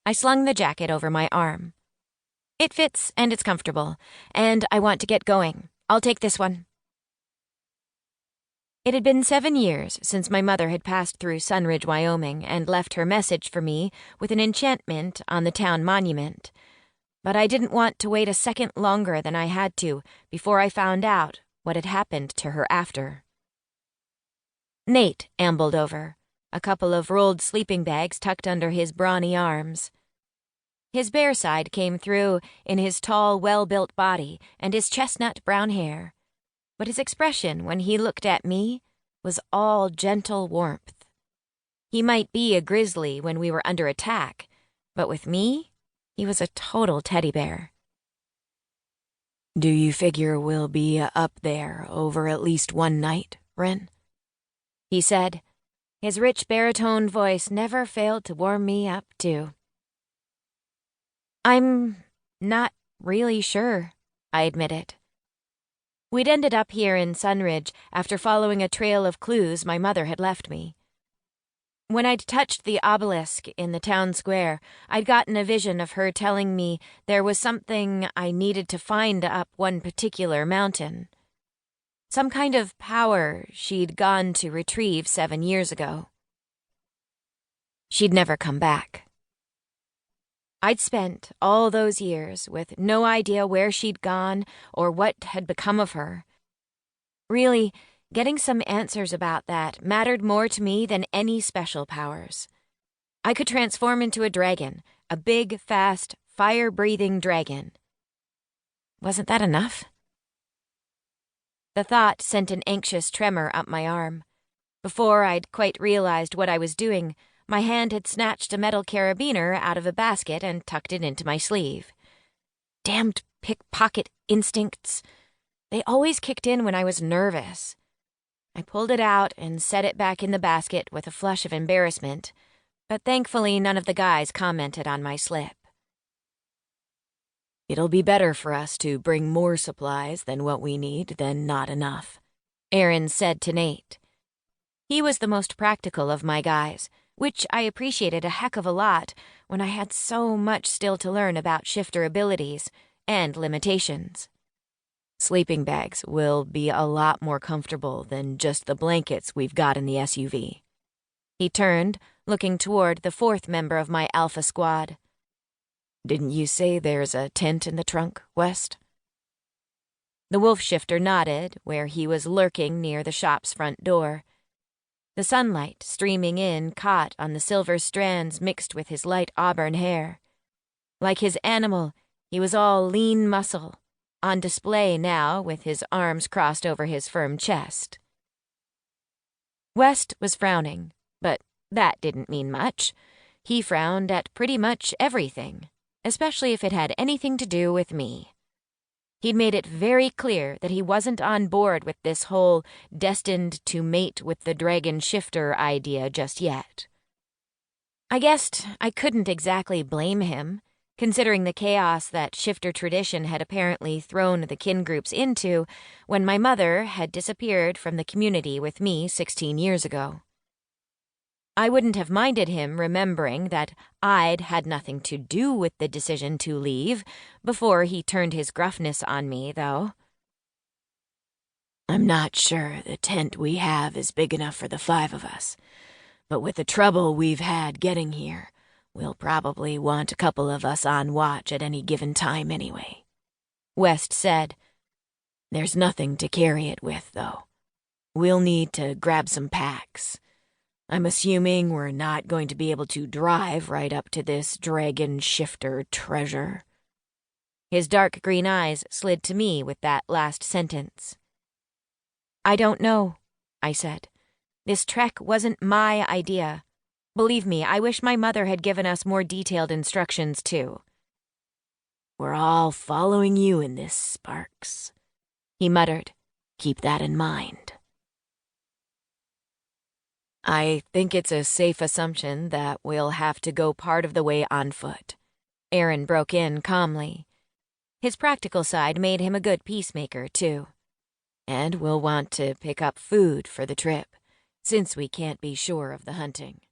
I slung the jacket over my arm. It fits and it's comfortable, and I want to get going. I'll take this one. It had been 7 years since my mother had passed through Sunridge, Wyoming, and left her message for me with an enchantment on the town monument. But I didn't want to wait a second longer than I had to before I found out what had happened to her after. Nate ambled over, a couple of rolled sleeping bags tucked under his brawny arms. His bare side came through in his tall, well-built body and his chestnut brown hair, but his expression when he looked at me was all gentle warmth. He might be a grizzly when we were under attack, but with me, he was a total teddy bear. "Do you figure we'll be up there over at least one night, Wren?" he said. His rich baritone voice never failed to warm me up, too. "I'm not really sure," I admitted. We'd ended up here in Sunridge after following a trail of clues my mother had left me. When I'd touched the obelisk in the town square, I'd gotten a vision of her telling me there was something I needed to find up one particular mountain. Some kind of power she'd gone to retrieve 7 years ago. She'd never come back. I'd spent all those years with no idea where she'd gone or what had become of her. Really, getting some answers about that mattered more to me than any special powers. I could transform into a dragon, a big, fast, fire-breathing dragon. Wasn't that enough? The thought sent an anxious tremor up my arm. Before I'd quite realized what I was doing, my hand had snatched a metal carabiner out of a basket and tucked it into my sleeve. Damned pickpocket instincts. They always kicked in when I was nervous. I pulled it out and set it back in the basket with a flush of embarrassment, but thankfully none of the guys commented on my slip. "It'll be better for us to bring more supplies than what we need than not enough," Aaron said to Nate. He was the most practical of my guys, which I appreciated a heck of a lot when I had so much still to learn about shifter abilities and limitations. "Sleeping bags will be a lot more comfortable than just the blankets we've got in the SUV." He turned, looking toward the 4th member of my Alpha squad. "Didn't you say there's a tent in the trunk, West?" The wolf shifter nodded, where he was lurking near the shop's front door. The sunlight streaming in caught on the silver strands mixed with his light auburn hair. Like his animal, he was all lean muscle, on display now with his arms crossed over his firm chest. West was frowning, but that didn't mean much. He frowned at pretty much everything, especially if it had anything to do with me. He'd made it very clear that he wasn't on board with this whole destined to mate with the dragon shifter idea just yet. I guessed I couldn't exactly blame him, considering the chaos that shifter tradition had apparently thrown the kin groups into when my mother had disappeared from the community with me 16 years ago. I wouldn't have minded him remembering that I'd had nothing to do with the decision to leave before he turned his gruffness on me, though. "I'm not sure the tent we have is big enough for the 5 of us, but with the trouble we've had getting here, we'll probably want a couple of us on watch at any given time anyway," West said. "There's nothing to carry it with, though. We'll need to grab some packs. I'm assuming we're not going to be able to drive right up to this dragon shifter treasure." His dark green eyes slid to me with that last sentence. "I don't know," I said. "This trek wasn't my idea. Believe me, I wish my mother had given us more detailed instructions, too." "We're all following you in this, Sparks," he muttered. "Keep that in mind." "I think it's a safe assumption that we'll have to go part of the way on foot," Aaron broke in calmly. His practical side made him a good peacemaker, too. "And we'll want to pick up food for the trip, since we can't be sure of the hunting."